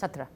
17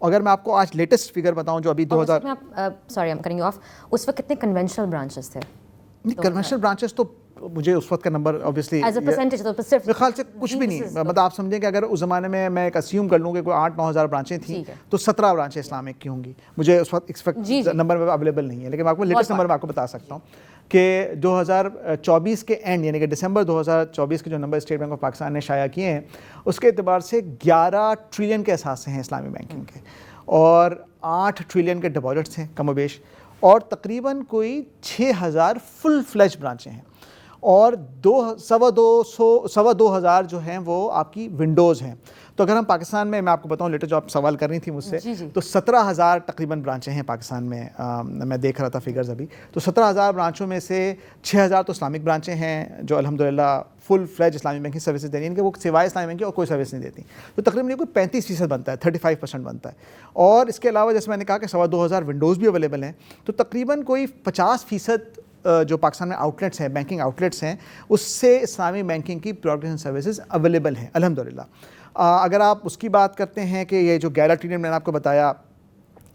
اگر میں آپ کو آج لیٹسٹ فگر بتاؤں جو ابھی 2000 sorry I am cutting you off, اس وقت کتنے کنونشنل برانچز تھے؟ کنونشنل برانچز تو مجھے اس وقت کا نمبر اوبیسلی ایز اے پرسنٹیج تو صرف میرے خیال سے کچھ بھی نہیں, مطلب آپ سمجھیں کہ اگر اس زمانے میں ایک اسیوم کر لوں کہ کوئی 8-9 ہزار برانچیں تھیں تو 17 برانچیں اسلامک کی ہوں گی. مجھے اس وقت نمبر میں اویلیبل نہیں ہے, لیکن میں آپ کو لیٹسٹ نمبر میں آپ کو بتا سکتا ہوں کہ 2024 کے اینڈ یعنی کہ دسمبر 2024 کے جو number state bank of Pakistan نے شائع کیے ہیں اس کے اعتبار سے 11 ٹریلین کے اثاثے ہیں اسلامی بینکنگ کے, اور 8 ٹریلین کے ڈپازٹس ہیں کم و بیش, اور تقریباً کوئی 6000 فل فلیج برانچیں ہیں, اور 2,200 جو ہیں وہ آپ کی ونڈوز ہیں. تو اگر ہم پاکستان میں آپ کو بتاؤں لیٹر جو آپ سوال کر رہی تھی مجھ سے, تو 17,000 تقریباً برانچیں ہیں پاکستان میں. میں دیکھ رہا تھا فگرز ابھی, تو 17,000 برانچوں میں سے 6,000 تو اسلامک برانچیں ہیں جو الحمدللہ فل فلیج اسلامی بینکنگ سروسز دے رہی ہیں, ان کہ وہ سوائے اسلامی بینکنگ اور کوئی سروس نہیں دیتی. تو تقریباً یہ کوئی 35% بنتا ہے, 35% بنتا ہے. اور اس کے علاوہ جیسے میں نے کہا کہ 2,200 ونڈوز بھی اویلیبل ہیں, تو تقریباً کوئی 50% جو پاکستان میں آؤٹ لیٹس ہیں, بینکنگ آؤٹ لیٹس ہیں, اس سے اسلامی بینکنگ کی پروڈکٹس اینڈ سروسز اویلیبل ہیں الحمدللہ. اگر آپ اس کی بات کرتے ہیں کہ یہ جو 11 ٹریلین میں نے آپ کو بتایا,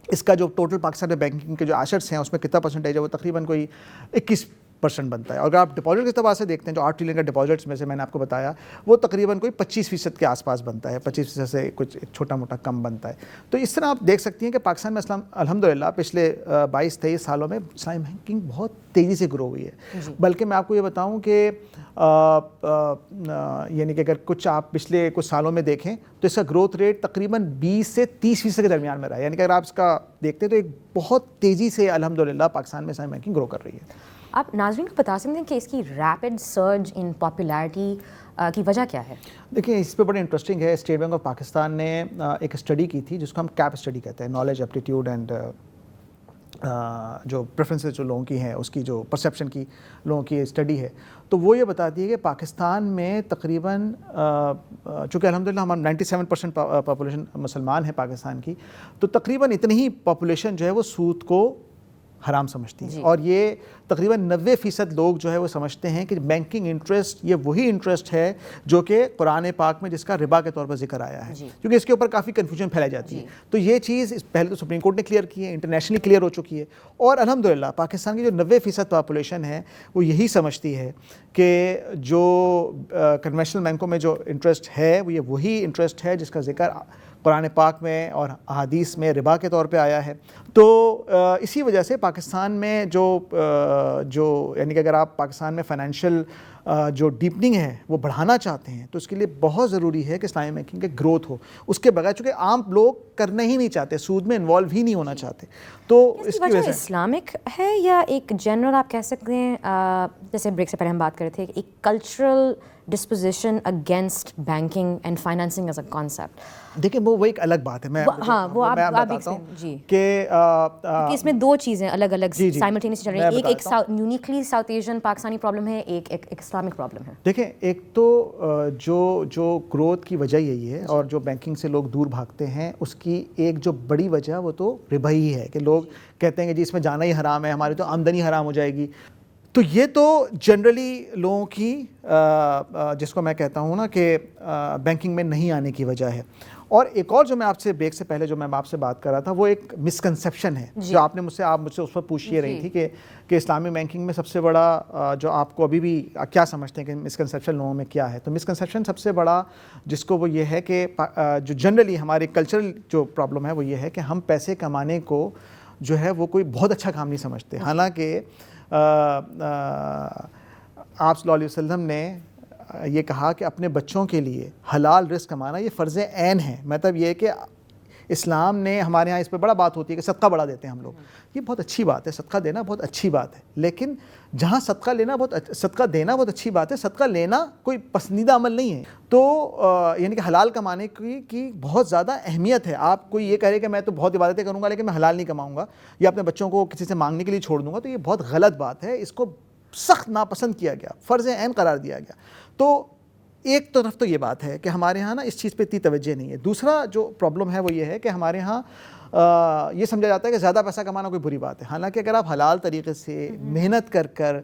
اس کا جو ٹوٹل پاکستان میں بینکنگ کے جو ایسٹس ہیں اس میں کتنا پرسنٹیج ہے, وہ تقریباً کوئی 21% بنتا ہے. اور اگر آپ ڈپازٹ کے اعتبار سے دیکھتے ہیں جو 8 ٹریلین کا ڈپازٹس میں سے میں نے آپ کو بتایا وہ تقریباً کوئی 25% کے آس پاس بنتا ہے, 25% سے کچھ چھوٹا موٹا کم بنتا ہے. تو اس طرح آپ دیکھ سکتی ہیں کہ پاکستان میں اسلام الحمدللہ پچھلے 22-23 سالوں میں اسلامی بینکنگ بہت تیزی سے گرو ہوئی ہے. بلکہ میں آپ کو یہ بتاؤں کہ یعنی کہ اگر کچھ آپ پچھلے کچھ سالوں میں دیکھیں تو اس کا گروتھ ریٹ تقریباً 20 سے 30% کے درمیان میں رہا ہے. یعنی کہ اگر آپ اس کا دیکھتے ہیں تو ایک بہت تیزی سے الحمدللہ پاکستان میں اسلامی بینکنگ گرو کر رہی ہے. آپ ناظرین کو بتا سکتے ہیں کہ اس کی ریپڈ سرج ان پاپولیرٹی کی وجہ کیا ہے؟ دیکھیں اس پہ بڑی انٹرسٹنگ ہے. اسٹیٹ بینک آف پاکستان نے ایک اسٹڈی کی تھی جس کو ہم کیپ اسٹڈی کہتے ہیں, نالج ایپٹیٹیوڈ اینڈ جو پریفرنسز جو لوگوں کی ہیں اس کی جو پرسیپشن کی لوگوں کی اسٹڈی ہے. تو وہ یہ بتاتی ہے کہ پاکستان میں تقریباً چونکہ الحمدللہ ہمارا 97% پاپولیشن مسلمان ہے پاکستان کی, تو تقریباً اتنی ہی پاپولیشن جو ہے وہ سود کو حرام سمجھتی ہے. اور یہ تقریباً 90% لوگ جو ہے وہ سمجھتے ہیں کہ بینکنگ انٹرسٹ یہ وہی انٹرسٹ ہے جو کہ قرآن پاک میں جس کا ربا کے طور پر ذکر آیا ہے, کیونکہ اس کے اوپر کافی کنفیوژن پھیلائی جاتی ہے. تو یہ چیز پہلے تو سپریم کورٹ نے کلیئر کی ہے, انٹرنیشنلی کلیئر ہو چکی ہے, اور الحمدللہ پاکستان کی جو 90% پاپولیشن ہے وہ یہی سمجھتی ہے کہ جو کنونشنل بینکوں میں جو انٹرسٹ ہے وہ یہ وہی انٹرسٹ ہے جس کا ذکر قرآن پاک میں اور احادیث میں ربا کے طور پہ آیا ہے. تو اسی وجہ سے پاکستان میں جو یعنی کہ اگر آپ پاکستان میں فائنینشیل جو ڈیپننگ ہے وہ بڑھانا چاہتے ہیں تو اس کے لیے بہت ضروری ہے کہ اسلامی بینکنگ کے گروتھ ہو. اس کے بغیر چونکہ عام لوگ کرنا ہی نہیں چاہتے, سود میں انوالو ہی نہیں ہونا چاہتے, تو اس کی وجہ سے اسلامک ہے یا ایک جنرل آپ کہہ سکتے ہیں, جیسے بریک سے پہلے ہم بات کر رہے تھے, ایک cultural disposition against banking and financing as a concept. دیکھیں وہ ایک الگ بات ہے. میں وہ آپ بتاتا ہوں کہ اس میں دو چیزیں الگ الگ سائملٹینیسلی چل رہی ہیں. ایک uniquely south Asian Pakistani problem ہے, ایک اسلامک پرابلم ہے. دیکھیں ایک تو جو گروتھ کی وجہ یہی ہے اور جو بینکنگ سے لوگ دور بھاگتے ہیں اس کی ایک جو بڑی وجہ وہ تو ربا ہی ہے کہ لوگ کہتے ہیں کہ جی اس میں جانا ہی حرام ہے, ہماری تو آمدنی حرام ہو جائے گی. تو یہ تو جنرلی لوگوں کی جس کو میں کہتا ہوں نا کہ بینکنگ میں نہیں آنے کی وجہ ہے. اور ایک اور جو میں آپ سے بریک سے پہلے جو میں آپ سے بات کر رہا تھا وہ ایک مسکنسیپشن ہے جو آپ مجھ سے اس پر پوچھ رہی تھی کہ اسلامی بینکنگ میں سب سے بڑا جو آپ کو ابھی بھی کیا سمجھتے ہیں کہ مسکنسیپشن لوگوں میں کیا ہے. تو مسکنسیپشن سب سے بڑا جس کو وہ یہ ہے کہ جو جنرلی ہماری کلچرل جو پرابلم ہے وہ یہ ہے کہ ہم پیسے کمانے کو جو ہے وہ کوئی بہت اچھا کام نہیں سمجھتے. حالانکہ آپ صلی اللہ علیہ وسلم نے یہ کہا کہ اپنے بچوں کے لیے حلال رزق کمانا یہ فرض عین ہے. مطلب یہ کہ اسلام نے ہمارے ہاں اس پہ بڑا بات ہوتی ہے کہ صدقہ بڑا دیتے ہیں ہم لوگ, یہ بہت اچھی بات ہے, صدقہ دینا بہت اچھی بات ہے, لیکن جہاں صدقہ دینا بہت اچھی بات ہے, صدقہ لینا کوئی پسندیدہ عمل نہیں ہے. تو یعنی کہ حلال کمانے کی بہت زیادہ اہمیت ہے. آپ کوئی یہ کہہ رہے کہ میں تو بہت عبادتیں کروں گا لیکن میں حلال نہیں کماؤں گا یا اپنے بچوں کو کسی سے مانگنے کے لیے چھوڑ دوں گا, تو یہ بہت غلط بات ہے. اس کو سخت ناپسند کیا گیا, فرض عین قرار دیا گیا. تو ایک طرف تو یہ بات ہے کہ ہمارے ہاں نا اس چیز پہ اتنی توجہ نہیں ہے. دوسرا جو پرابلم ہے وہ یہ ہے کہ ہمارے ہاں یہ سمجھا جاتا ہے کہ زیادہ پیسہ کمانا کوئی بری بات ہے. حالانکہ اگر آپ حلال طریقے سے محنت کر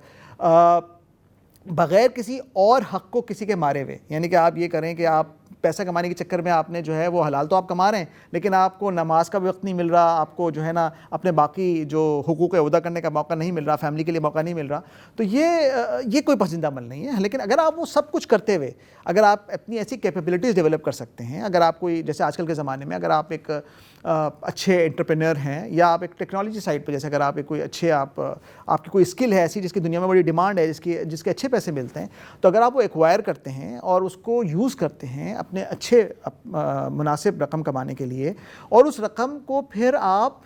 بغیر کسی اور حق کو کسی کے مارے ہوئے, یعنی کہ آپ یہ کریں کہ آپ پیسہ کمانے کے چکر میں آپ نے جو ہے وہ حلال تو آپ کما رہے ہیں لیکن آپ کو نماز کا بھی وقت نہیں مل رہا, آپ کو جو ہے نا اپنے باقی جو حقوق ادا کرنے کا موقع نہیں مل رہا, فیملی کے لیے موقع نہیں مل رہا, تو یہ کوئی پسندیدہ عمل نہیں ہے. لیکن اگر آپ وہ سب کچھ کرتے ہوئے اگر آپ اپنی ایسی کیپیبلٹیز ڈیولپ کر سکتے ہیں, اگر آپ کوئی جیسے آج کل کے زمانے میں اگر آپ ایک اچھے انٹرپرینر ہیں یا آپ ایک ٹیکنالوجی سائٹ پہ جیسے اگر آپ ایک کوئی اچھے آپ کی کوئی اسکل ہے ایسی جس کی دنیا میں بڑی ڈیمانڈ ہے, جس کے اچھے پیسے ملتے ہیں, تو اگر آپ وہ ایکوائر کرتے ہیں اور اس کو یوز کرتے ہیں اپنے اچھے مناسب رقم کمانے کے لیے, اور اس رقم کو پھر آپ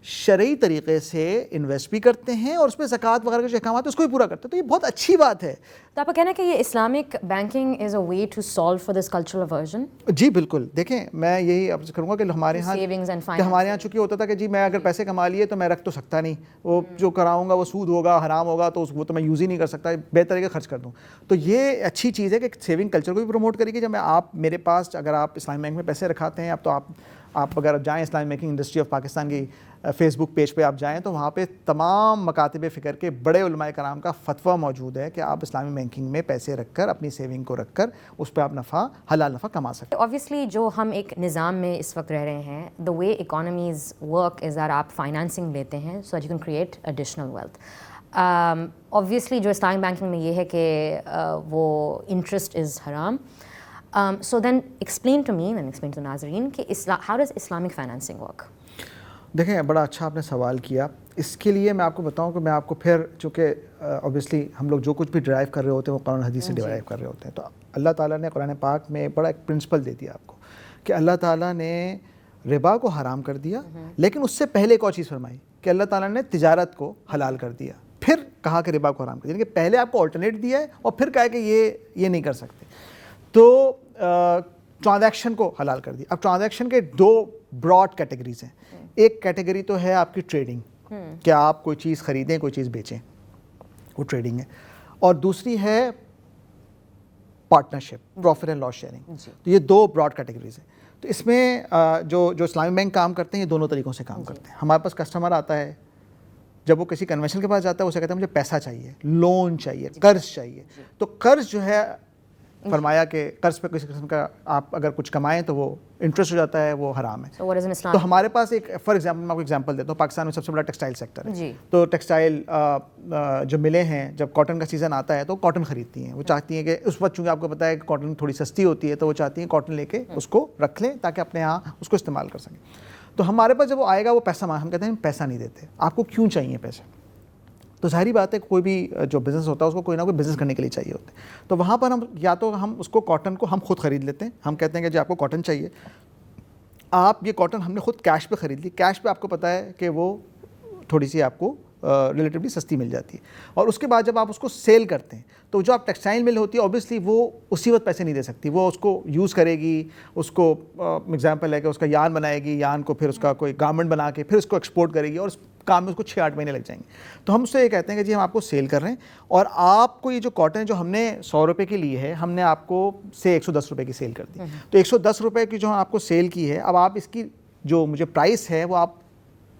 شرعی طریقے سے انویسٹ بھی کرتے ہیں اور اس پہ زکوٰۃ وغیرہ کے جو احکامات ہیں اس کو بھی پورا کرتے ہیں, تو یہ بہت اچھی بات ہے. تو آپ کا کہنا ہے کہ یہ Islamic banking is a way to solve for this cultural aversion? جی بالکل. دیکھیں میں یہی عرض کروں گا کہ ہمارے یہاں چونکہ ہوتا تھا کہ جی میں اگر پیسے کما لیے تو میں رکھ تو سکتا نہیں, وہ جو کراؤں گا وہ سود ہوگا, حرام ہوگا, تو وہ تو میں یوز ہی نہیں کر سکتا, بہتر ہے کہ خرچ کر دوں. تو یہ اچھی چیز ہے کہ سیونگ کلچر کو بھی پروموٹ کرے گی. جب آپ میرے پاس اگر آپ اسلامی بینک میں پیسے رکھاتے ہیں اب تو آپ اگر جائیں اسلامی بینکنگ انڈسٹری آف پاکستان کی فیس بک پیج پہ آپ جائیں تو وہاں پہ تمام مکاتب فکر کے بڑے علماء کرام کا فتویٰ موجود ہے کہ آپ اسلامی بینکنگ میں پیسے رکھ کر اپنی سیونگ کو رکھ کر اس پہ آپ حلال نفع کما سکتے ہیں. اوبویسلی جو ہم ایک نظام میں اس وقت رہ رہے ہیں, دا وے اکانومیز ورک از دیٹ آپ فائنانسنگ لیتے ہیں so that you can create additional wealth. Obviously جو اسلامک بینکنگ میں یہ ہے کہ وہ انٹرسٹ از حرام. So then explain to me and explain to ناظرین کہ how does Islamic financing work؟ دیکھیں بڑا اچھا آپ نے سوال کیا. اس کے لیے میں آپ کو بتاؤں کہ میں آپ کو پھر چونکہ اوبیسلی ہم لوگ جو کچھ بھی ڈرائیو کر رہے ہوتے ہیں وہ قرآن حدیث سے ڈرائیو کر رہے ہوتے ہیں, تو اللہ تعالیٰ نے قرآن پاک میں بڑا ایک پرنسپل دے دیا آپ کو کہ اللہ تعالیٰ نے ربا کو حرام کر دیا, لیکن اس سے پہلے ایک اور چیز فرمائی کہ اللہ تعالیٰ نے تجارت کو حلال کر دیا, پھر کہا کہ ربا کو حرام کر دیا, یعنی کہ پہلے آپ کو آلٹرنیٹ دیا ہے اور پھر کہا کہ یہ نہیں کر سکتے. تو ٹرانزیکشن کو حلال کر دیا. اب ٹرانزیکشن کے دو براڈ کیٹیگریز ہیں. ایک کیٹیگری تو ہے آپ کی ٹریڈنگ, کہ آپ کوئی چیز خریدیں کوئی چیز بیچیں, وہ ٹریڈنگ ہے, اور دوسری ہے partnership, profit and loss sharing. تو یہ دو براڈ کیٹیگریز ہیں. تو اس میں جو اسلامی بینک کام کرتے ہیں یہ دونوں طریقوں سے کام کرتے ہیں. ہمارے پاس کسٹمر آتا ہے, جب وہ کسی کنونشن کے پاس جاتا ہے اسے کہتا ہے مجھے پیسہ چاہیے, لون چاہیے, قرض چاہیے. تو قرض جو ہے فرمایا کہ قرض پہ کسی قسم کا آپ اگر کچھ کمائیں تو وہ انٹرسٹ ہو جاتا ہے, وہ حرام ہے. تو ہمارے پاس ایک فار ایگزامپل میں آپ کو ایگزامپل دیتا ہوں, پاکستان میں سب سے بڑا ٹیکسٹائل سیکٹر ہے. تو ٹیکسٹائل جو ملیں ہیں جب کاٹن کا سیزن آتا ہے تو کاٹن خریدتی ہیں. وہ چاہتی ہیں کہ اس وقت چونکہ آپ کو پتہ ہے کہ کاٹن تھوڑی سستی ہوتی ہے تو وہ چاہتی ہیں کاٹن لے کے اس کو رکھ لیں تاکہ اپنے یہاں اس کو استعمال کر سکیں. تو ہمارے پاس جب وہ آئے گا وہ پیسہ ہم کہتے ہیں پیسہ نہیں دیتے. آپ کو کیوں چاہیے پیسے؟ تو ظاہری بات ہے کوئی بھی جو بزنس ہوتا ہے اس کو کوئی نہ کوئی بزنس کرنے کے لیے چاہیے ہوتا ہے. تو وہاں پر ہم یا تو ہم اس کو کاٹن کو ہم خود خرید لیتے ہیں, ہم کہتے ہیں کہ جی آپ کو کاٹن چاہیے, آپ یہ کاٹن ہم نے خود کیش پہ خرید لی. کیش پہ آپ کو پتہ ہے کہ وہ تھوڑی سی آپ کو ریلیٹیولی سستی مل جاتی ہے. اور اس کے بعد جب آپ اس کو سیل کرتے ہیں تو جو آپ ٹیکسٹائل مل ہوتی ہے اوبیسلی وہ اسی وقت پیسے نہیں دے سکتی, وہ اس کو یوز کرے گی, اس کو ایگزامپل ہے کہ اس کا یارن بنائے گی, یارن کو پھر اس کا کوئی گارمنٹ بنا کے پھر اس کو ایکسپورٹ کرے گی, اور اس کام میں اس کو 6-8 مہینے لگ جائیں گے. تو ہم اس سے یہ کہتے ہیں کہ جی ہم آپ کو سیل کر رہے ہیں, اور آپ کو یہ جو کاٹن جو ہم نے 100 روپے کی لی ہے ہم نے آپ کو سے 110 روپے کی سیل کر دی. تو 110 روپے کی جو آپ کو سیل کی ہے, اب آپ اس کی جو مجھے پرائس ہے وہ آپ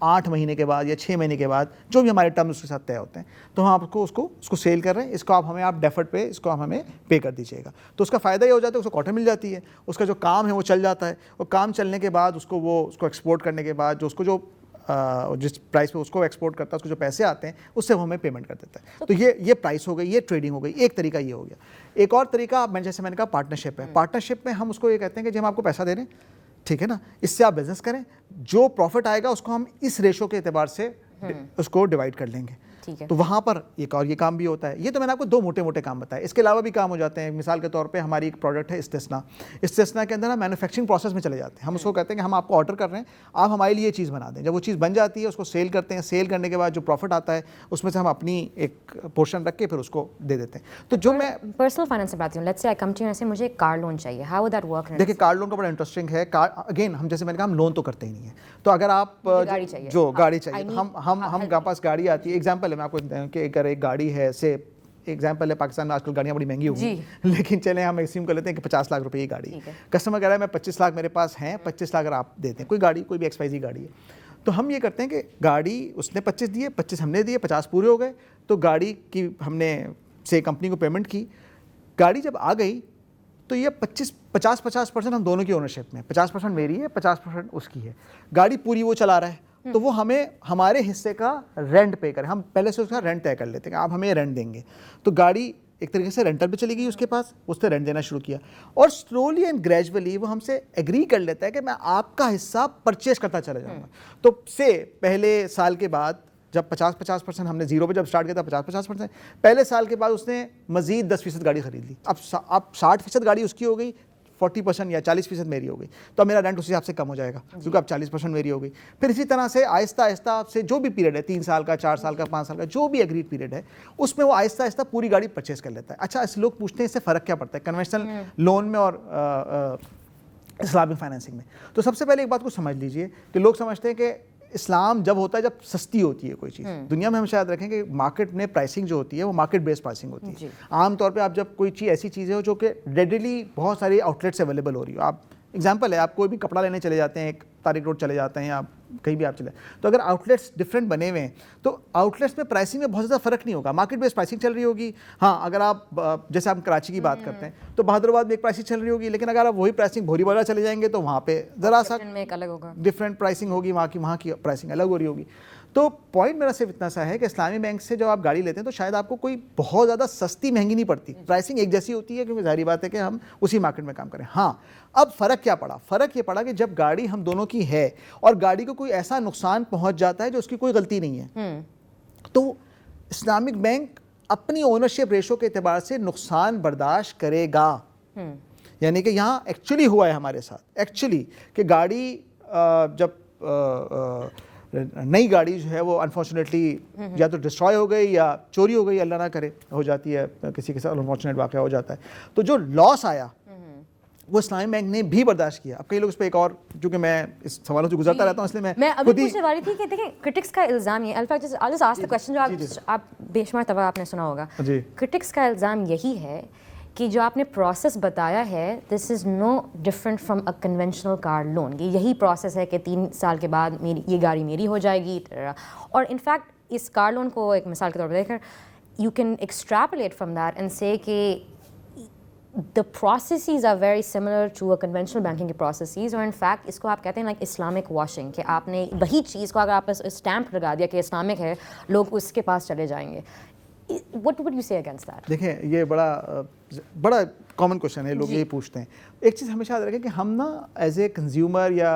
8 مہینے کے بعد یا 6 مہینے کے بعد جو بھی ہمارے ٹرمز اس کے ساتھ طے ہوتے ہیں تو ہم آپ کو اس کو سیل کر رہے ہیں, اس کو آپ ڈیفرڈ پہ اس کو آپ ہمیں پے کر دیجیے گا. تو اس کا فائدہ یہ ہو جاتا ہے, اس کو کاٹن مل جاتی ہے, اس کا جو کام ہے وہ چل جاتا ہے, اور کام چلنے کے بعد اس کو ایکسپورٹ کرنے کے بعد جو اس کو جو جس پرائس پہ اس کو ایکسپورٹ کرتا ہے اس کو جو پیسے آتے ہیں اس سے وہ ہمیں پیمنٹ کر دیتا ہے. تو یہ پرائس ہو گئی, یہ ٹریڈنگ ہو گئی, ایک طریقہ یہ ہو گیا. ایک اور طریقہ جیسے میں نے کہا پارٹنرشپ ہے. پارٹنرشپ میں ہم اس کو یہ کہتے ہیں کہ جی ہم آپ کو پیسہ دے رہے ہیں, ٹھیک ہے نا, اس سے آپ بزنس کریں, جو پروفٹ آئے گا اس کو ہم اس ریشو کے اعتبار سے اس کو ڈیوائڈ کر لیں گے. تو وہاں پر ایک اور یہ کام بھی ہوتا ہے. یہ تو میں نے آپ کو 2 موٹے موٹے کام بتائے, اس کے علاوہ بھی کام ہو جاتے ہیں. مثال کے طور پہ ہماری ایک پروڈکٹ ہے استثنا کے اندر ہم مینوفیکچرنگ پروسیس میں چلے جاتے ہیں. ہم اس کو کہتے ہیں کہ ہم آپ کو آرڈر کر رہے ہیں, آپ ہمارے لیے یہ چیز بنا دیں. جب وہ چیز بن جاتی ہے اس کو سیل کرتے ہیں, سیل کرنے کے بعد جو پروفٹ آتا ہے اس میں سے ہم اپنی ایک پورشن رکھ کے پھر اس کو دے دیتے ہیں. تو جو میں پرسنل فائنانس سے بات کروں, let's say I come to you ایسے مجھے کار لون چاہیے, ہاؤ وڈ دیٹ ورک؟ دیکھیں کار لون کا بڑا انٹرسٹنگ ہے. اگین ہم جیسے میں نے کہا ہم لون تو کرتے ہی نہیں ہیں. تو اگر آپ جو گاڑی چاہیے ہم کے پاس گاڑی آتی ہے, ایگزامپل ہے میں آپ کو کہ اگر ایک گاڑی ہے سے ایگزامپل ہے پاکستان میں آج کل گاڑیاں بڑی مہنگی ہو گئی, لیکن چلیں ہم ایسیوم کر لیتے ہیں کہ 50 لاکھ روپے کی گاڑی ہے. کسٹمر کہہ رہا ہے میں 25 لاکھ میرے پاس ہیں, 25 لاکھ اگر آپ دیتے ہیں, کوئی گاڑی کوئی بھی XYZ گاڑی ہے, تو ہم یہ کرتے ہیں کہ گاڑی اس نے 25 دیے, 25 ہم نے دیے, 50 پورے ہو گئے. تو گاڑی کی ہم نے سے کمپنی کو پیمنٹ کی, گاڑی جب آ گئی تو یہ 50% ہم دونوں کی اونرشپ میں, 50% میری ہے, 50% اس کی ہے. گاڑی پوری وہ چلا رہا ہے تو وہ ہمیں ہمارے حصے کا رینٹ پے کرے, ہم پہلے سے اس کا رینٹ طے کر لیتے ہیں کہ آپ ہمیں رینٹ دیں گے. تو گاڑی ایک طریقے سے رینٹل پہ چلی گئی اس کے پاس, اس نے رینٹ دینا شروع کیا, اور سلولی اینڈ گریجولی وہ ہم سے ایگری کر لیتا ہے کہ میں آپ کا حصہ پرچیز کرتا چلا جاؤں گا. تو پہلے سال کے بعد جب 50% ہم نے زیرو پہ جب اسٹارٹ کیا تھا 50%, پہلے سال کے بعد اس نے مزید 10% گاڑی خرید لی. اب 60% گاڑی اس کی ہو گئی, 40% یا 40% میری ہو گئی, تو میرا رینٹ اسی حساب سے کم ہو جائے گا کیونکہ اب 40% میری ہو گئی. پھر اسی طرح سے آہستہ آہستہ آپ سے جو بھی پیریڈ ہے, 3 سال کا, 4 سال کا, 5 سال کا, جو بھی ایگریڈ پیریڈ ہے, اس میں وہ آہستہ آہستہ پوری گاڑی پرچیز کر لیتا ہے. اچھا, اس لوگ پوچھتے ہیں اس سے فرق کیا پڑتا ہے کنونشنل لون میں اور اسلامک فائنینسنگ میں. تو سب سے پہلے ایک بات کو سمجھ لیجئے کہ لوگ سمجھتے ہیں کہ اسلام جب ہوتا ہے جب سستی ہوتی ہے کوئی چیز. دنیا میں ہمیشہ یاد رکھیں کہ مارکیٹ میں پرائسنگ جو ہوتی ہے وہ مارکیٹ بیس پرائسنگ ہوتی ہے. عام طور پہ آپ جب کوئی چیز ایسی چیز ہے جو کہ ریڈیلی بہت ساری آؤٹ لیٹس اویلیبل ہو رہی ہو, آپ ایگزامپل ہے آپ کوئی بھی کپڑا لینے چلے جاتے ہیں, ایک طارق روڈ چلے جاتے ہیں, آپ کہیں بھی آپ چلے, تو اگر آؤٹ لیٹس ڈفرینٹ بنے ہوئے ہیں تو آؤٹ لیٹس میں پرائسنگ میں بہت زیادہ فرق نہیں ہوگا, مارکیٹ بیس پرائسنگ چل رہی ہوگی. ہاں, اگر آپ جیسے ہم کراچی کی بات کرتے ہیں تو بہادرآباد میں ایک پرائسنگ چل رہی ہوگی, لیکن اگر آپ وہی پرائسنگ بھوری بازار چلے جائیں گے تو وہاں پہ ذرا سا ڈفرینٹ پرائسنگ ہوگی, وہاں کی پرائسنگ الگ ہو رہی ہوگی. تو پوائنٹ میرا صرف اتنا سا ہے کہ اسلامی بینک سے جب آپ گاڑی لیتے ہیں تو شاید آپ کو کوئی بہت زیادہ سستی مہنگی نہیں پڑتی, پرائسنگ ایک جیسی ہوتی ہے کیونکہ ظاہری بات ہے کہ ہم اسی مارکیٹ میں کام کریں. ہاں, اب فرق کیا پڑا؟ فرق یہ پڑا کہ جب گاڑی ہم دونوں کی ہے اور گاڑی کو کوئی ایسا نقصان پہنچ جاتا ہے جو اس کی کوئی غلطی نہیں ہے, تو اسلامک بینک اپنی اونرشپ ریشو کے اعتبار سے نقصان برداشت کرے گا. یعنی کہ یہاں ایکچولی ہوا ہے ہمارے ساتھ ایکچولی کہ گاڑی جب نئی گاڑی جو ہے وہ انفارچونیٹلی یا تو ڈسٹروائے ہو گئی یا چوری ہو گئی, اللہ نہ کرے ہو جاتی ہے, کسی کے ساتھ انفارچونیٹ واقعہ ہو جاتا ہے, تو جو لاس آیا وہ اسلامی بینک نے بھی برداشت کیا. اب کئی لوگ اس پہ ایک اور, چونکہ میں اس سوالوں سے گزرتا رہتا ہوں اس لیے میں ابھی پوچھنے والی تھی کہ دیکھیں کرٹکس کا الزام یہ کوشچن جو آپ بے شمار دفعہ آپ نے سنا ہوگا, کرٹکس کا الزام یہی ہے کہ جو آپ نے پروسیس بتایا ہے this is no different from a conventional car loan. یہی پروسیس ہے کہ 3 سال کے بعد یہ گاڑی میری ہو جائے گی. اور انفیکٹ اس کار لون کو ایک مثال کے طور پر دیکھ کر you can extrapolate from that end سے کہ the processes are very similar to a conventional banking processes, اور in fact اس کو آپ کہتے ہیں like Islamic washing, کہ آپ نے وہی چیز کو اگر آپ اسٹیمپ لگا دیا کہ اسلامک ہے, لوگ اس کے پاس چلے جائیں گے. What would you say against that? دیکھیں, یہ بڑا کامن کوشچن ہے, لوگ یہی پوچھتے ہیں. ایک چیز ہمیشہ یاد رکھیں کہ ہم نا ایز اے کنزیومر یا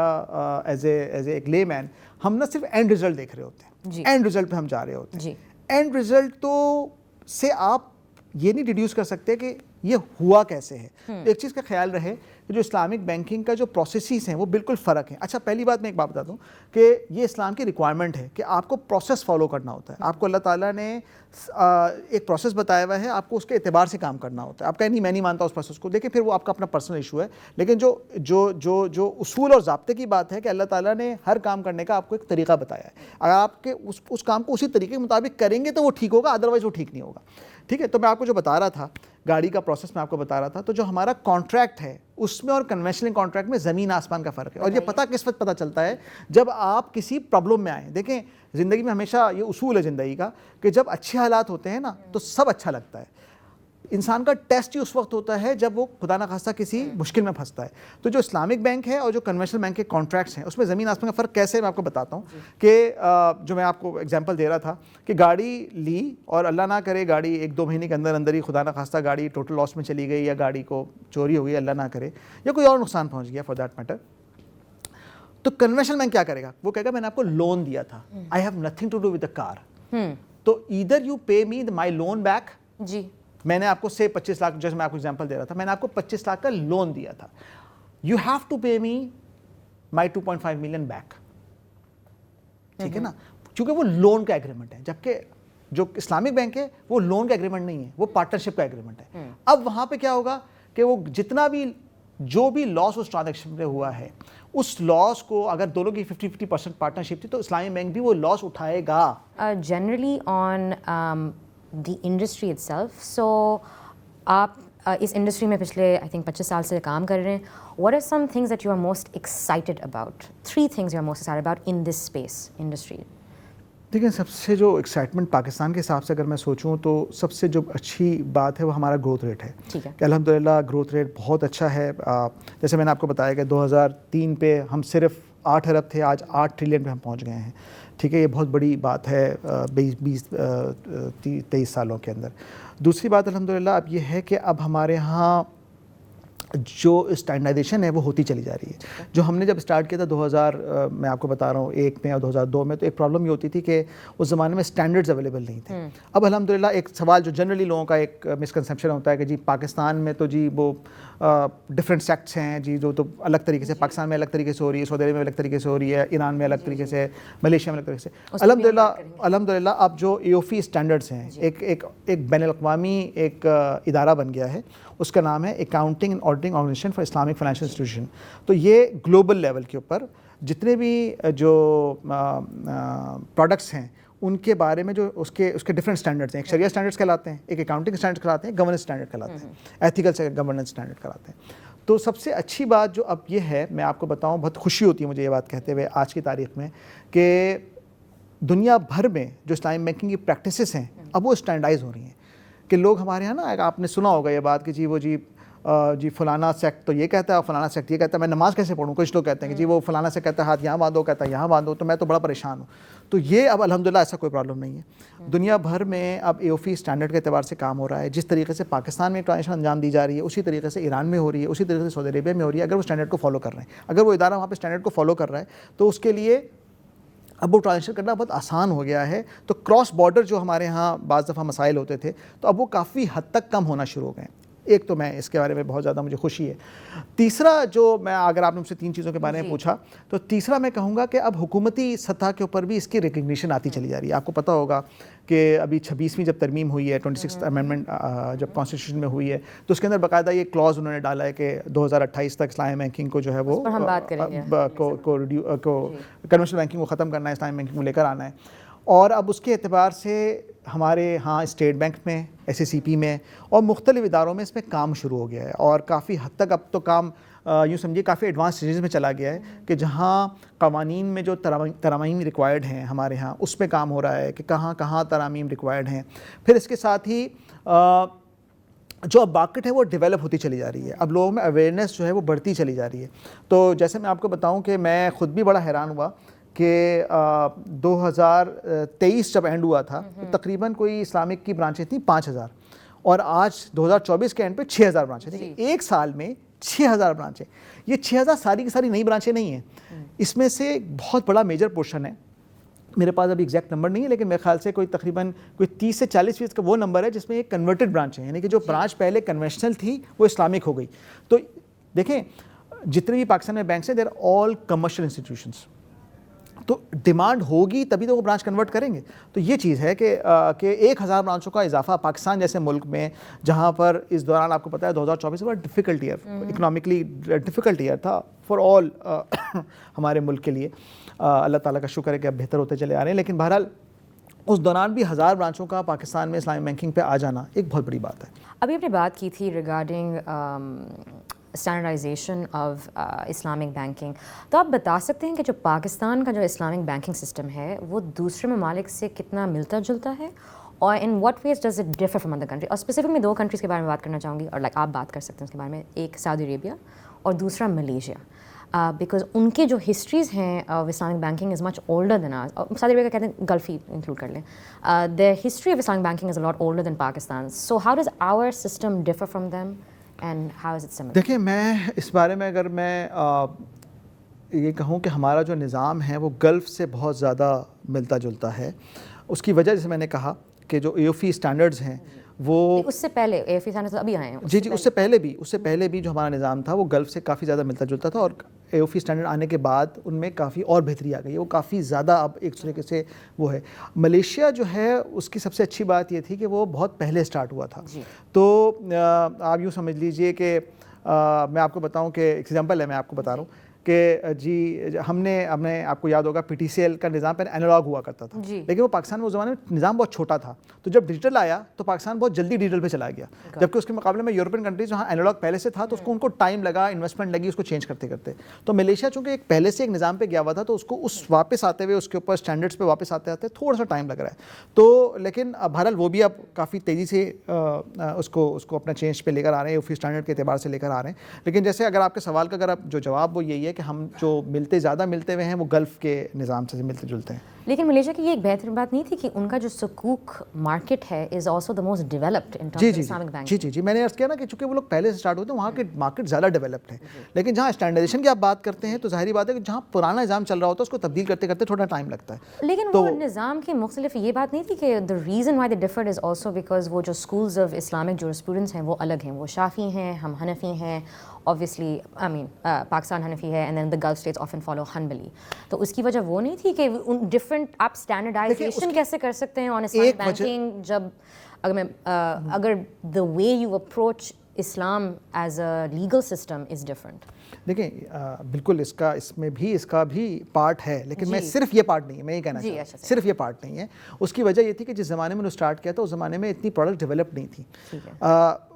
ایز اے ایک لے مین ہم نا صرف اینڈ ریزلٹ دیکھ رہے ہوتے ہیں, اینڈ ریزلٹ پہ ہم جا رہے ہوتے ہیں. اینڈ ریزلٹ تو سے آپ یہ نہیں ڈیڈیوس کر سکتے کہ یہ ہوا کیسے ہے. ایک چیز کا خیال رہے کہ جو اسلامک بینکنگ کا جو پروسیسز ہیں وہ بالکل فرق ہیں. اچھا, پہلی بات میں ایک بات بتا دوں کہ یہ اسلام کی ریکوائرمنٹ ہے کہ آپ کو پروسیس فالو کرنا ہوتا ہے. آپ کو اللہ تعالیٰ نے ایک پروسیس بتایا ہوا ہے, آپ کو اس کے اعتبار سے کام کرنا ہوتا ہے. آپ کہیں نہیں میں نہیں مانتا اس پروسیس کو, دیکھیں پھر وہ آپ کا اپنا پرسنل ایشو ہے, لیکن جو اصول اور ضابطے کی بات ہے کہ اللہ تعالیٰ نے ہر کام کرنے کا آپ کو ایک طریقہ بتایا ہے. اگر آپ کے اس کام کو اسی طریقے کے مطابق کریں گے تو وہ ٹھیک ہوگا, ادروائز وہ ٹھیک نہیں ہوگا. ٹھیک ہے, تو میں آپ کو جو بتا رہا تھا گاڑی کا پروسیس میں آپ کو بتا رہا تھا, تو جو ہمارا کانٹریکٹ ہے اس میں اور کنونشنل کانٹریکٹ میں زمین آسمان کا فرق ہے. اور یہ پتہ کس وقت پتہ چلتا ہے؟ جب آپ کسی پرابلم میں آئیں. دیکھیں, زندگی میں ہمیشہ یہ اصول ہے زندگی کا کہ جب اچھے حالات ہوتے ہیں نا تو سب اچھا لگتا ہے. انسان کا ٹیسٹ ہی اس وقت ہوتا ہے جب وہ خدا نخواستہ کسی مشکل میں پھنستا ہے. تو جو اسلامک بینک ہے اور جو کنونشنل بینک کے کانٹریکٹس ہیں اس میں زمین آسمان کا فرق کیسے ہے میں آپ کو بتاتا ہوں. کہ جو میں آپ کو ایگزامپل دے رہا تھا کہ گاڑی لی اور اللہ نہ کرے گاڑی 1-2 مہینے کے اندر اندر ہی خدا نخواستہ گاڑی ٹوٹل لاس میں چلی گئی, یا گاڑی کو چوری ہو گئی اللہ نہ کرے, یا کوئی اور نقصان پہنچ گیا فار دیٹ میٹر, تو کنونشنل بینک کیا کرے گا؟ وہ کہے گا میں نے آپ کو لون دیا تھا, I have nothing to do with the car, تو either you pay me my loan back. جی, میں نے آپ کو سے 25 لاکھ, جیسے میں آپ کو ایگزامپل دے رہا تھا, میں نے آپ کو 25 لاکھ کا لون دیا تھا, you have to pay me my 2.5 million back. ٹھیک ہے نا, کیونکہ وہ لون کا ایگریمنٹ ہے, جبکہ جو اسلامک بینک ہے وہ لون کا ایگریمنٹ نہیں ہے, وہ پارٹنرشپ کا ایگریمنٹ ہے. اب وہاں پہ کیا ہوگا کہ وہ جتنا بھی جو بھی لاس اس ٹرانزیکشن پہ ہوا ہے اس لاس کو اگر دونوں کی 50-50% پارٹنرشپ تھی تو اسلامی بینک بھی وہ لاس اٹھائے گا. Generally on the industry itself. So آپ اس انڈسٹری میں پچھلے آئی تھنک 25 سال سے کام کر رہے ہیں. What are some things that you are most excited about, 3 things you are most excited about in this space industry? دیکھیں سب سے جو ایکسائٹمنٹ پاکستان کے حساب سے اگر میں سوچوں تو سب سے جو اچھی بات ہے وہ ہمارا گروتھ ریٹ ہے کہ الحمدللہ گروتھ ریٹ بہت اچھا ہے. جیسے میں نے آپ کو بتایا کہ 2003 پہ ہم صرف 8 ارب تھے, آج 8 ٹریلین پہ ہم پہنچ گئے ہیں. ٹھیک ہے, یہ بہت بڑی بات ہے 23 سالوں کے اندر. دوسری بات الحمدللہ اب یہ ہے کہ اب ہمارے ہاں جو اسٹینڈرڈائزیشن ہے وہ ہوتی چلی جا رہی ہے. جو ہم نے جب اسٹارٹ کیا تھا 2000 میں آپ کو بتا رہا ہوں 1 میں اور 2002 میں, تو ایک پرابلم یہ ہوتی تھی کہ اس زمانے میں اسٹینڈرڈز اویلیبل نہیں تھے. اب الحمدللہ ایک سوال جو جنرلی لوگوں کا ایک مسکنسیپشن ہوتا ہے کہ جی پاکستان میں تو جی وہ ڈفرینٹ سیکٹس ہیں جی, جو تو الگ طریقے سے پاکستان میں الگ طریقے سے ہو رہی ہے, سعودی عرب میں الگ طریقے سے ہو رہی ہے, ایران میں الگ طریقے سے, ملیشیا میں الگ طریقے سے. الحمدللہ اب جو ایوفی اسٹینڈرڈس ہیں ایک بین الاقوامی ایک ادارہ بن گیا ہے, اس کا نام ہے accounting and auditing organization for Islamic financial institution. تو یہ گلوبل لیول کے اوپر جتنے بھی جو پروڈکٹس ہیں ان کے بارے میں جو اس کے ڈفرینٹ اسٹینڈرڈس ہیں. ایک شریعہ اسٹینڈرڈس کہلاتے ہیں, ایک اکاؤنٹنگ اسٹینڈرڈ کہلاتے ہیں, گورننس اسٹینڈرڈ کہلاتے ہیں, ایتھیکل سے گورننس اسٹینڈرڈ کہلاتے ہیں. تو سب سے اچھی بات جو اب یہ ہے, میں آپ کو بتاؤں, بہت خوشی ہوتی ہے مجھے یہ بات کہتے ہوئے آج کی تاریخ میں, کہ دنیا بھر میں جو اسلامک بینکنگ کی پریکٹسز ہیں اب وہ اسٹینڈرڈائز ہو رہی ہیں. کہ لوگ ہمارے یہاں نا, آپ نے سنا ہوگا یہ بات کہ جی وہ جی فلانا سیکٹ تو یہ کہتا ہے اور فلانا سیکٹ یہ کہتا ہے, میں نماز کیسے پڑھوں. کچھ لوگ کہتے ہیں کہ جی وہ فلانا سے کہتا ہے ہاتھ یہاں باندھو, کہتا ہے یہاں باندھو, تو میں تو بڑا پریشان ہوں. تو یہ اب الحمدللہ ایسا کوئی پرابلم نہیں ہے. دنیا بھر میں اب ایوفی اسٹینڈرڈ کے اعتبار سے کام ہو رہا ہے. جس طریقے سے پاکستان میں ٹرانزیکشن انجام دی جا رہی ہے اسی طریقے سے ایران میں ہو رہی ہے, اسی طریقے سے سعودی عربیہ میں ہو رہی ہے, اگر وہ اسٹینڈرڈ کو فالو کر رہے ہیں. اگر وہ ادارہ وہاں پہ اسٹینڈرڈ کو فالو کر رہا ہے تو اس کے لیے اب وہ ٹرانزیکشن کرنا بہت آسان ہو گیا ہے. تو کراس بارڈر جو ہمارے ہاں بعض دفعہ مسائل ہوتے تھے تو اب وہ کافی حد تک کم ہونا شروع ہو گئے ہیں. ایک تو میں اس کے بارے میں بہت زیادہ مجھے خوشی ہے. تیسرا جو میں, اگر آپ نے مجھ سے 3 چیزوں کے بارے میں پوچھا, تو تیسرا میں کہوں گا کہ اب حکومتی سطح کے اوپر بھی اس کی ریکگنیشن آتی چلی جا رہی ہے. آپ کو پتہ ہوگا کہ ابھی 26ویں جب ترمیم ہوئی ہے, 26 امینڈمنٹ جب کانسٹیٹیوشن میں ہوئی ہے, تو اس کے اندر باقاعدہ یہ کلاز انہوں نے ڈالا ہے کہ 2028 تک اسلامی بینکنگ کو جو ہے وہ کنونشنل بینکنگ کو ختم کرنا ہے, اسلامی بینکنگ کو لے کر آنا ہے. اور اب اس کے اعتبار سے ہمارے ہاں اسٹیٹ بینک میں, SACP میں اور مختلف اداروں میں اس میں کام شروع ہو گیا ہے. اور کافی حد تک اب تو کام یوں سمجھیے کافی ایڈوانس اسٹیجز میں چلا گیا ہے کہ جہاں قوانین میں جو ترامیم ریکوائرڈ ہیں ہمارے ہاں اس پہ کام ہو رہا ہے کہ کہاں کہاں ترامیم ریکوائرڈ ہیں. پھر اس کے ساتھ ہی جو اب مارکیٹ ہے وہ ڈیولپ ہوتی چلی جا رہی ہے. اب لوگوں میں اویئرنیس جو ہے وہ بڑھتی چلی جا رہی ہے. تو جیسے میں آپ کو بتاؤں کہ میں خود بھی بڑا حیران ہوا کہ 2023 جب اینڈ ہوا تھا تو تقریباً کوئی اسلامک کی برانچیں تھیں 5000, اور آج 2024 کے اینڈ پہ 6000 برانچیں تھیں. ایک سال میں 6000 برانچیں. یہ 6000 ساری کی ساری نئی برانچیں نہیں ہیں. اس میں سے بہت بڑا میجر پورشن ہے, میرے پاس ابھی ایگزیکٹ نمبر نہیں ہے لیکن میرے خیال سے کوئی تقریباً کوئی 30 سے 40% کا وہ نمبر ہے جس میں ایک کنورٹڈ برانچ ہے, یعنی کہ جو برانچ پہلے کنونشنل تھی وہ اسلامک ہو گئی. تو دیکھیں جتنے بھی پاکستان میں بینکس ہیں they are all commercial institutions. تو ڈیمانڈ ہوگی تبھی تو وہ برانچ کنورٹ کریں گے. تو یہ چیز ہے کہ 1000 برانچوں کا اضافہ پاکستان جیسے ملک میں, جہاں پر اس دوران آپ کو پتہ ہے 2024 بڑا difficult year, economically difficult year تھا فار آل ہمارے ملک کے لیے. اللہ تعالیٰ کا شکر ہے کہ اب بہتر ہوتے چلے آ رہے ہیں, لیکن بہرحال اس دوران بھی 1000 برانچوں کا پاکستان میں اسلامی بینکنگ پہ آ جانا ایک بہت بڑی بات ہے. ابھی آپ نے بات کی تھی regarding standardization of Islamic banking, تو آپ بتا سکتے ہیں کہ جو پاکستان کا جو اسلامک بینکنگ سسٹم ہے وہ دوسرے ممالک سے کتنا ملتا جلتا ہے, اور in what ways does it differ from other country. اور اسپیسیفک میں 2 کنٹریز کے بارے میں بات کرنا چاہوں گی, اور آپ بات کر سکتے ہیں اس کے بارے میں. ایک سعودی عربیہ اور دوسرا ملیشیا, بیکاز ان کی جو ہسٹریز ہیں Islamic banking is much older than ours. Saudi Arabia کا کہتے ہیں گلف ہی انکلوڈ کر لیں. Their history of Islamic banking is a lot older than Pakistan. So how does our system differ from them and how is it similar? دیکھیں میں اس بارے میں اگر میں یہ کہوں کہ ہمارا جو نظام ہے وہ گلف سے بہت زیادہ ملتا جلتا ہے. اس کی وجہ جیسے میں نے کہا کہ جو ایوفی اسٹینڈرڈز ہیں وہ اس سے پہلے ایوفی اسٹینڈرڈز ابھی آئے ہیں. جی اس سے پہلے بھی جو ہمارا نظام تھا وہ گلف سے کافی زیادہ ملتا جلتا تھا, اور ایوفی اسٹینڈرڈ آنے کے بعد ان میں کافی اور بہتری آ گئی ہے. وہ کافی زیادہ اب ایک طریقے سے وہ ہے. ملیشیا جو ہے اس کی سب سے اچھی بات یہ تھی کہ وہ بہت پہلے اسٹارٹ ہوا تھا. تو آپ یوں سمجھ لیجئے کہ میں آپ کو بتاؤں کہ ایگزامپل ہے, میں آپ کو بتا رہا ہوں کہ جی ہم نے آپ کو یاد ہوگا PTCL کا نظام پہلے اینالاگ ہوا کرتا تھا, لیکن وہ پاکستان میں اس زمانے میں نظام بہت چھوٹا تھا, تو جب ڈیجیٹل آیا تو پاکستان بہت جلدی ڈیجیٹل پہ چلا گیا, جبکہ اس کے مقابلے میں یورپین کنٹریز جہاں اینالاگ پہلے سے تھا تو اس کو ان کو ٹائم لگا, انویسٹمنٹ لگی اس کو چینج کرتے کرتے. تو ملیشیا چونکہ ایک پہلے سے ایک نظام پہ گیا ہوا تھا تو اس کو اس واپس آتے ہوئے اس کے اوپر اسٹینڈرڈس پہ واپس آتے آتے تھوڑا سا ٹائم لگ رہا ہے. تو لیکن بہرحال وہ بھی اب کافی تیزی سے اس کو اپنا چینج پہ لے کر آ رہے ہیں, فی اسٹینڈرڈ کے اعتبار سے لے کر آ رہے ہیں. لیکن جیسے اگر آپ کے سوال کا اگر جو جواب وہ یہی ہے کہ ہم جو زیادہ ملتے ہوئے ہیں وہ گلف کے نظام سے ملتے جلتے ہیں. لیکن ملیشیا کی یہ ایک بہترین بات نہیں تھی کہ ان کا جو سکوک مارکیٹ ہے is also the most developed in terms of Islamic banking. جی میں نے عرض کیا نا کہ چونکہ وہ لوگ پہلے سے اسٹارٹ ہوتے ہیں وہاں کے مارکیٹ زیادہ ڈیولپڈ ہے. لیکن جہاں اسٹینڈرڈائزیشن کی آپ بات کرتے ہیں تو ظاہری بات ہے کہ جہاں پرانا نظام چل رہا ہوتا ہے اس کو تبدیل کرتے کرتے تھوڑا ٹائم لگتا ہے. لیکن وہ نظام کے مختلف یہ بات نہیں تھی کہ the reason why they differed is also because وہ جو اسکولز آف اسلامک جورسپروڈنس ہیں وہ الگ ہیں, وہ شافعی ہیں, ہم حنفی ہیں, obviously I mean پاکستان حنفی ہے and then the Gulf states often follow Hanbali. تو اس کی وجہ وہ نہیں تھی کہ ان ڈفرنٹ آپ اسٹینڈرڈائزیشن کیسے کر سکتے ہیں آن اسلامک بینکنگ جب اگر the way you approach Islam as a legal system is different. دیکھیں بالکل اس کا بھی پارٹ ہے, لیکن میں صرف یہ پارٹ نہیں ہے, میں یہ کہنا چاہتا ہوں صرف یہ پارٹ نہیں ہے. اس کی وجہ یہ تھی کہ جس زمانے میں نے اسٹارٹ کیا تھا اس زمانے میں اتنی پروڈکٹ ڈیولپ نہیں تھی.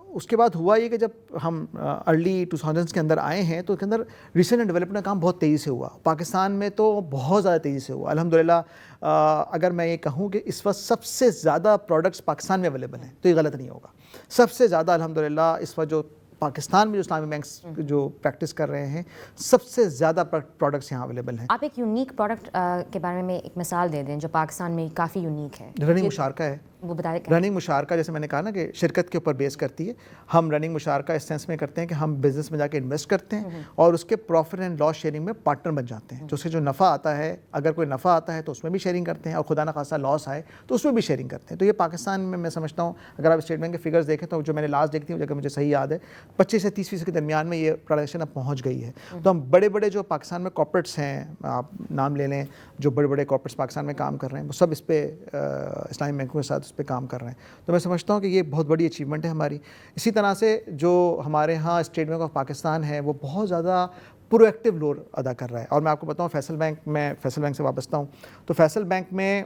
اس کے بعد ہوا یہ کہ جب ہم ارلی 2000s کے اندر آئے ہیں تو اس کے اندر ریسرچ اینڈ ڈیولپمنٹ کا کام بہت تیزی سے ہوا. پاکستان میں تو بہت زیادہ تیزی سے ہوا الحمدللہ. اگر میں یہ کہوں کہ اس وقت سب سے زیادہ پروڈکٹس پاکستان میں اویلیبل ہیں تو یہ غلط نہیں ہوگا. سب سے زیادہ الحمدللہ اس وقت جو پاکستان میں جو اسلامی بینکس جو پریکٹس کر رہے ہیں سب سے زیادہ پروڈکٹس یہاں اویلیبل ہیں. آپ ایک یونیک پروڈکٹ کے بارے میں ایک مثال دے دیں جو پاکستان میں کافی یونیک ہے. رننگ مشارکہ ہے. وہ بتائیں. رننگ مشارکہ جیسے میں نے کہا نا کہ شرکت کے اوپر بیس کرتی ہے. ہم رننگ مشارکہ اس سینس میں کرتے ہیں کہ ہم بزنس میں جا کے انویسٹ کرتے ہیں اور اس کے پروفٹ اینڈ لاس شیئرنگ میں پارٹنر بن جاتے ہیں. تو اس سے جو نفع آتا ہے, اگر کوئی نفع آتا ہے تو اس میں بھی شیئرنگ کرتے ہیں, اور خدا نخواستہ لاس آئے تو اس میں بھی شیئرنگ کرتے ہیں. تو یہ پاکستان میں سمجھتا ہوں اگر آپ اسٹیٹ بینک کے فگرز دیکھیں تو جو میں نے لاسٹ دیکھی تھی اگر مجھے صحیح یاد ہے 25 سے 30% کے درمیان میں یہ پروڈکشن اب پہنچ گئی ہے. تو ہم بڑے بڑے جو پاکستان میں کارپوریٹس ہیں, آپ نام لے لیں, جو بڑے بڑے کارپوریٹس پاکستان میں کام کر رہے ہیں وہ سب اس پہ اسلامی بینکوں کے ساتھ اس پہ کام کر رہے ہیں. تو میں سمجھتا ہوں کہ یہ بہت بڑی اچیومنٹ ہے ہماری. اسی طرح سے جو ہمارے ہاں اسٹیٹ بینک آف پاکستان ہے وہ بہت زیادہ پرو ایکٹیو رول ادا کر رہا ہے. اور میں آپ کو بتاؤں فیصل بینک, میں فیصل بینک سے وابستہ ہوں, تو فیصل بینک میں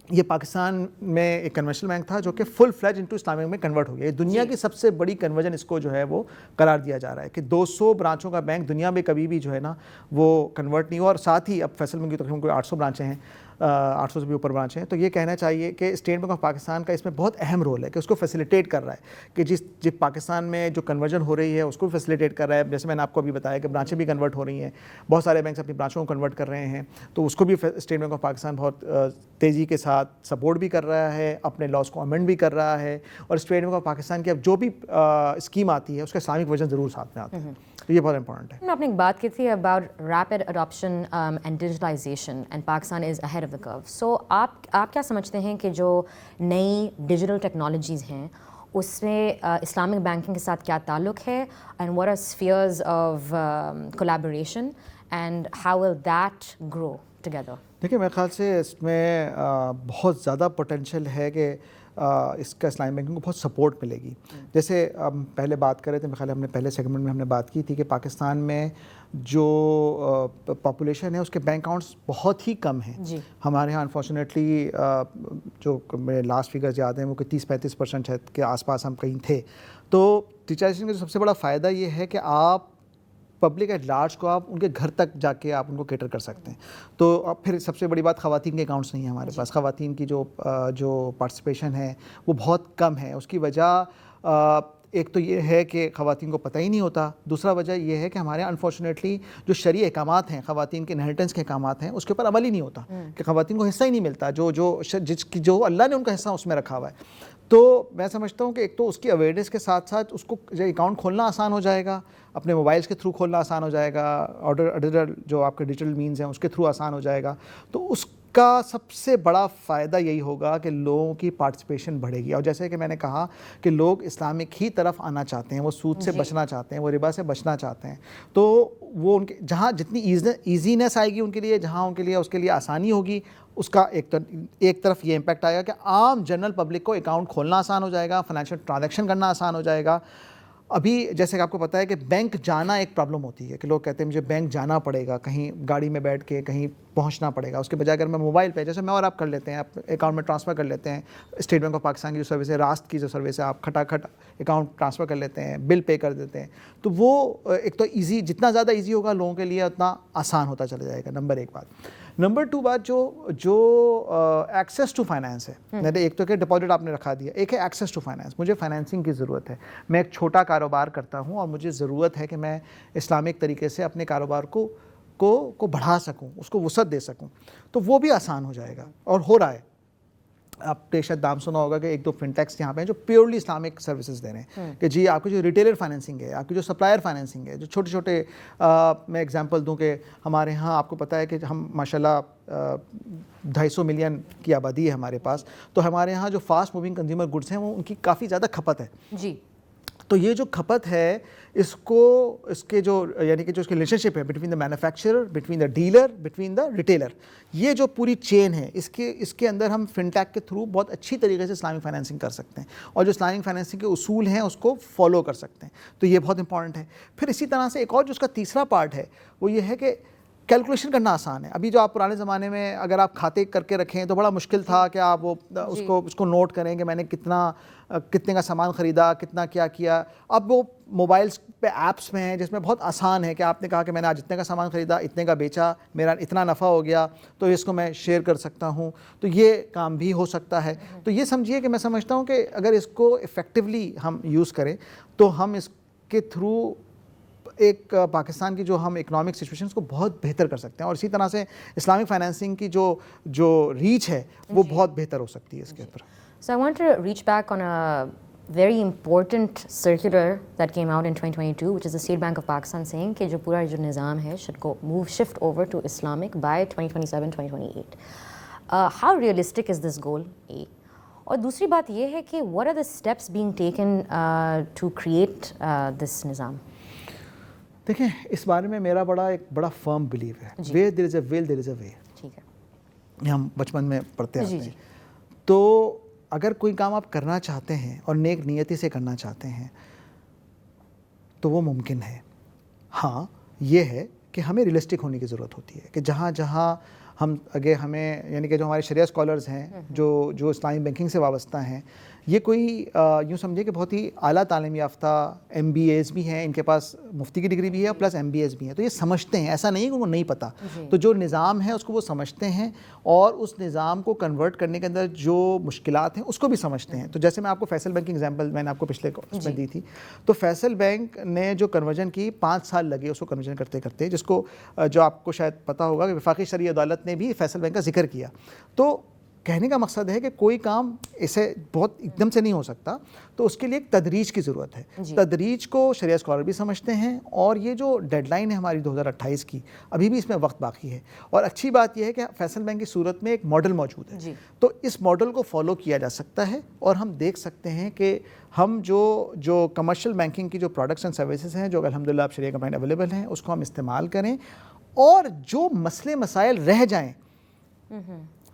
یہ پاکستان میں ایک کنونشنل بینک تھا جو کہ فل فلیج انٹو اسلامی بینک میں کنورٹ ہو گیا. یہ دنیا کی سب سے بڑی کنورژن اس کو جو ہے وہ قرار دیا جا رہا ہے کہ 200 برانچوں کا بینک دنیا میں کبھی بھی جو ہے نا وہ کنورٹ نہیں ہوا. اور ساتھ ہی اب فیصل بینک کی تقریباً کوئی 800 برانچیں ہیں, 800 سے بھی اوپر برانچیں ہیں. تو یہ کہنا چاہیے کہ اسٹیٹ بینک آف پاکستان کا اس میں بہت اہم رول ہے کہ اس کو فیسیلیٹیٹ کر رہا ہے کہ جس پاکستان میں جو کنورژن ہو رہی ہے اس کو فیسیلیٹیٹ کر رہا ہے. جیسے میں نے آپ کو ابھی بتایا کہ برانچیں بھی کنورٹ ہو رہی ہیں, بہت سارے بینکس اپنی برانچوں کو کنورٹ کر رہے ہیں, تو اس کو بھی اسٹیٹ بینک آف پاکستان بہت تیزی کے ساتھ سپورٹ بھی کر رہا ہے, اپنے لاس کو امینڈ بھی کر رہا ہے. اور اسٹیٹ بینک آف پاکستان کی اب جو بھی اسکیم آتی ہے اس کا اسلامک ورژن ضرور ساتھ میں آتا ہے. تو یہ بہت امپورٹنٹ ہے. آپ نے ایک بات کی تھی about rapid adoption and digitalization and Pakistan is ahead of the curve. So آپ کیا سمجھتے ہیں کہ جو نئی ڈیجیٹل ٹیکنالوجیز ہیں اس میں اسلامک بینکنگ کے ساتھ کیا تعلق ہے, and what are spheres of collaboration and how will that grow together? دیکھیے میرے خیال سے اس میں بہت زیادہ پوٹینشیل ہے کہ اس کا اسلامی بینکنگ کو بہت سپورٹ ملے گی. جیسے ہم پہلے بات کر رہے تھے, میرے خیال ہم نے پہلے سیگمنٹ میں ہم نے بات کی تھی کہ پاکستان میں جو پاپولیشن ہے اس کے بینک اکاؤنٹس بہت ہی کم ہیں. ہمارے ہاں انفارچونیٹلی جو میرے لاسٹ فگرز یاد ہیں وہ کہ 30-35% کے آس پاس ہم کہیں تھے. تو ڈیجیٹائزیشن کا جو سب سے بڑا فائدہ یہ ہے کہ آپ پبلک ایٹ لارج کو آپ ان کے گھر تک جا کے آپ ان کو کیٹر کر سکتے ہیں. تو اب پھر سب سے بڑی بات خواتین کے اکاؤنٹس نہیں ہیں ہمارے پاس. خواتین کی جو پارٹیسپیشن ہے وہ بہت کم ہے. اس کی وجہ ایک تو یہ ہے کہ خواتین کو پتہ ہی نہیں ہوتا, دوسرا وجہ یہ ہے کہ ہمارے انفارچونیٹلی جو شرعی احکامات ہیں, خواتین کے انہیریٹنس کے احکامات ہیں, اس کے اوپر عمل ہی نہیں ہوتا کہ خواتین کو حصہ ہی نہیں ملتا جو اللہ نے ان کا حصہ اس میں رکھا ہوا ہے. تو میں سمجھتا ہوں کہ ایک تو اس کی اویئرنیس کے ساتھ ساتھ اس کو اکاؤنٹ کھولنا آسان ہو جائے گا, اپنے موبائلس کے تھرو کھولنا آسان ہو جائے گا, آرڈر جو آپ کے ڈیجیٹل مینز ہیں اس کے تھرو آسان ہو جائے گا. تو اس کا سب سے بڑا فائدہ یہی ہوگا کہ لوگوں کی پارٹیسپیشن بڑھے گی. اور جیسے کہ میں نے کہا کہ لوگ اسلامک ہی طرف آنا چاہتے ہیں, وہ سود سے بچنا چاہتے ہیں, وہ ربا سے بچنا چاہتے ہیں. تو وہ ان کے جہاں جتنی ایزینس آئے گی ان کے لیے, جہاں ان کے لیے اس کے لیے آسانی ہوگی, اس کا ایک طرف یہ امپیکٹ آئے گا کہ عام جنرل پبلک کو اکاؤنٹ کھولنا آسان ہو جائے گا, فائنینشیل ٹرانزیکشن کرنا آسان ہو جائے گا. ابھی جیسے کہ آپ کو پتہ ہے کہ بینک جانا ایک پرابلم ہوتی ہے کہ لوگ کہتے ہیں مجھے بینک جانا پڑے گا, کہیں گاڑی میں بیٹھ کے کہیں پہنچنا پڑے گا, اس کے بجائے اگر میں موبائل پہ, جیسے میں اور آپ کر لیتے ہیں, آپ اکاؤنٹ میں ٹرانسفر کر لیتے ہیں, اسٹیٹ بینک آف پاکستان کی جو سروس ہے, راست کی جو سروس ہے, آپ کھٹاکھٹ اکاؤنٹ ٹرانسفر کر لیتے ہیں, بل پے کر دیتے ہیں, تو وہ ایک تو ایزی, جتنا زیادہ ایزی ہوگا لوگوں کے لیے اتنا آسان ہوتا چلا جائے گا, نمبر ایک بات. نمبر 2 بات جو ایکسیس ٹو فائنانس ہے, ایک تو کہ ڈپازٹ آپ نے رکھا دیا, ایک ہے ایکسیس ٹو فائنانس. مجھے فائنینسنگ کی ضرورت ہے, میں ایک چھوٹا کاروبار کرتا ہوں اور مجھے ضرورت ہے کہ میں اسلامک طریقے سے اپنے کاروبار کو بڑھا سکوں, اس کو وسعت دے سکوں, تو وہ بھی آسان ہو جائے گا اور ہو رہا ہے. آپ نے شاید نام سنا ہوگا کہ ایک دو فنٹیکس یہاں پہ ہیں جو پیورلی اسلامک سروسز دے رہے ہیں کہ جی آپ کی جو ریٹیلر فائنینسنگ ہے, آپ کی جو سپلائر فائنینسنگ ہے, جو چھوٹے چھوٹے, میں اگزامپل دوں کہ ہمارے ہاں آپ کو پتہ ہے کہ ہم ماشاءاللہ 250 ملین کی آبادی ہے ہمارے پاس, تو ہمارے ہاں جو فاسٹ موونگ کنزیومر گڈس ہیں وہ ان کی کافی زیادہ کھپت ہے جی. تو یہ جو کھپت ہے اس کے جو یعنی کہ جو اس کی ریلیشن شپ ہے between the manufacturer, between the dealer, between the retailer, یہ جو پوری چین ہے اس کے اندر ہم فنٹیک کے تھرو بہت اچھی طریقے سے اسلامک فائنینسنگ کر سکتے ہیں اور جو اسلامک فائنینسنگ کے اصول ہیں اس کو فالو کر سکتے ہیں, تو یہ بہت امپورٹنٹ ہے. پھر اسی طرح سے ایک اور جو اس کا تیسرا پارٹ ہے وہ یہ ہے کہ کیلکولیشن کرنا آسان ہے. ابھی جو آپ پرانے زمانے میں اگر آپ کھاتے کر کے رکھیں تو بڑا مشکل تھا کہ آپ وہ اس کو نوٹ کریں کہ میں نے کتنے کا سامان خریدا, کتنا کیا کیا. اب وہ موبائلس پہ ایپس میں ہیں جس میں بہت آسان ہے کہ آپ نے کہا کہ میں نے آج اتنے کا سامان خریدا, اتنے کا بیچا, میرا اتنا نفع ہو گیا, تو اس کو میں شیئر کر سکتا ہوں, تو یہ کام بھی ہو سکتا ہے. تو یہ سمجھیے کہ میں سمجھتا ہوں کہ اگر اس کو افیکٹولی ہم یوز کریں تو ہم اس کے تھرو ایک پاکستان کی جو ہم اکنامک سچویشنز کو بہت بہتر کر سکتے ہیں, اور اسی طرح سے اسلامک فائنینسنگ کی جو ریچ ہے وہ بہت بہتر ہو سکتی ہے اس کے اوپر. So I want to reach back on a very important circular that came out in 2022, which is the State Bank of Pakistan saying کہ جو پورا جو نظام ہے shift over to Islamic by 2027-2028. How realistic is this goal? A. اور دوسری بات یہ ہے کہ what are the steps being taken to create this نظام؟ دیکھیں اس بارے میں میرا بڑا فرم بلیو ہے, where there is a will there is a way. ٹھیک ہے, یہ ہم بچپن میں پڑھتے آتے ہیں. تو اگر کوئی کام آپ کرنا چاہتے ہیں اور نیک نیتی سے کرنا چاہتے ہیں تو وہ ممکن ہے. ہاں یہ ہے کہ ہمیں ریئلسٹک ہونے کی ضرورت ہوتی ہے کہ جہاں ہمیں یعنی کہ جو ہمارے شریعہ اسکالرز ہیں جو اسلامی بینکنگ سے وابستہ ہیں, یہ کوئی یوں سمجھے کہ بہت ہی اعلیٰ تعلیم یافتہ MBAs بھی ہیں, ان کے پاس مفتی کی ڈگری بھی ہے پلس MBAs بھی ہیں, تو یہ سمجھتے ہیں, ایسا نہیں ہے کہ وہ نہیں پتہ. تو جو نظام ہے اس کو وہ سمجھتے ہیں اور اس نظام کو کنورٹ کرنے کے اندر جو مشکلات ہیں اس کو بھی سمجھتے ہیں. تو جیسے میں آپ کو فیصل بینک کی ایگزامپل میں نے آپ کو پچھلے اس میں دی تھی, تو فیصل بینک نے جو کنورژن کی 5 سال لگے اس کو کنورژن کرتے کرتے, جس کو جو آپ کو شاید پتہ ہوگا کہ وفاقی شرعی عدالت نے بھی فیصل بینک کا ذکر کیا. تو کہنے کا مقصد ہے کہ کوئی کام اسے بہت ایک دم سے نہیں ہو سکتا, تو اس کے لیے ایک تدریج کی ضرورت ہے. تدریج کو شریعہ اسکالر بھی سمجھتے ہیں, اور یہ جو ڈیڈ لائن ہے ہماری 2028 کی, ابھی بھی اس میں وقت باقی ہے. اور اچھی بات یہ ہے کہ فیصل بینک کی صورت میں ایک ماڈل موجود ہے, تو اس ماڈل کو فالو کیا جا سکتا ہے, اور ہم دیکھ سکتے ہیں کہ ہم جو کمرشل بینکنگ کی جو پروڈکٹس اینڈ سروسز ہیں جو الحمدللہ اب شریعہ کمپلائنٹ اویلیبل ہیں, اس کو ہم استعمال کریں, اور جو مسئلے مسائل رہ جائیں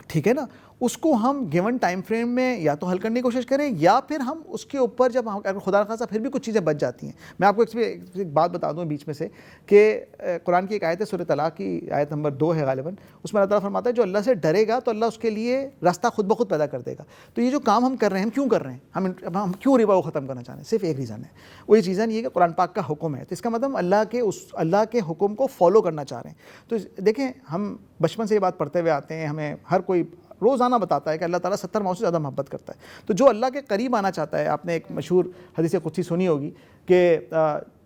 ٹھیک ہے نا, اس کو ہم گیون ٹائم فریم میں یا تو حل کرنے کی کوشش کریں, یا پھر ہم اس کے اوپر جب اگر خدا نخواستہ پھر بھی کچھ چیزیں بچ جاتی ہیں. میں آپ کو ایک بات بتا دوں بیچ میں سے کہ قرآن کی ایک آیت ہے, سورہ طلاق کی آیت نمبر 2 ہے غالباً, اس میں اللہ تعالیٰ فرماتا ہے جو اللہ سے ڈرے گا تو اللہ اس کے لیے راستہ خود بخود پیدا کر دے گا. تو یہ جو کام ہم کر رہے ہیں, ہم کیوں کر رہے ہیں, ہم کیوں ربا کو ختم کرنا چاہ رہے ہیں, صرف ایک ریزن ہے, وہی ریزن یہ کہ قرآن پاک کا حکم ہے, تو اس کا مطلب اللہ کے حکم کو فالو کرنا چاہ رہے ہیں. تو دیکھیں ہم بچپن سے یہ بات پڑھتے ہوئے آتے ہیں, ہمیں ہر کوئی روزانہ بتاتا ہے کہ اللہ تعالیٰ 70 ماؤں سے زیادہ محبت کرتا ہے. تو جو اللہ کے قریب آنا چاہتا ہے, آپ نے ایک مشہور حدیث قدسی سنی ہوگی کہ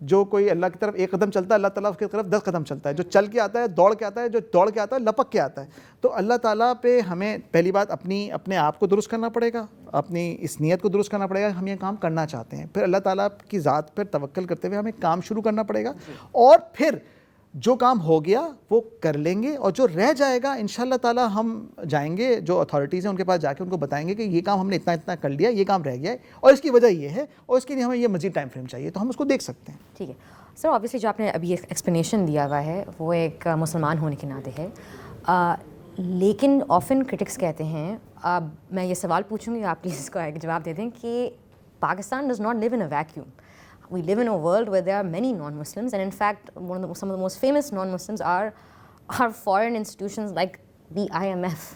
جو کوئی اللہ کی طرف 1 قدم چلتا ہے اللہ تعالیٰ اس کی طرف 10 قدم چلتا ہے, جو چل کے آتا ہے دوڑ کے آتا ہے, جو دوڑ کے آتا ہے لپک کے آتا ہے. تو اللہ تعالیٰ پہ ہمیں پہلی بات اپنے آپ کو درست کرنا پڑے گا, اپنی اس نیت کو درست کرنا پڑے گا, ہم یہ کام کرنا چاہتے ہیں. پھر اللہ تعالیٰ کی ذات پر توکل کرتے ہوئے ہمیں کام شروع کرنا پڑے گا, اور پھر جو کام ہو گیا وہ کر لیں گے, اور جو رہ جائے گا انشاءاللہ تعالیٰ ہم جائیں گے جو اتھارٹیز ہیں ان کے پاس جا کے ان کو بتائیں گے کہ یہ کام ہم نے اتنا کر لیا, یہ کام رہ گیا ہے اور اس کی وجہ یہ ہے, اور اس کے لیے ہمیں یہ مزید ٹائم فریم چاہیے, تو ہم اس کو دیکھ سکتے ہیں. ٹھیک ہے سر, آبویسلی جو آپ نے ابھی ایکسپلینیشن دیا ہوا ہے وہ ایک مسلمان ہونے کے ناطے ہے, لیکن آفن کرٹکس کہتے ہیں, میں یہ سوال پوچھوں گی آپ پلیز اس کا ایک جواب دے دیں کہ Pakistan does not live in a vacuum. we live in a world where there are many non-Muslims, and in fact some of the most famous non-Muslims are foreign institutions like the IMF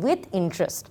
with interest.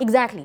Exactly,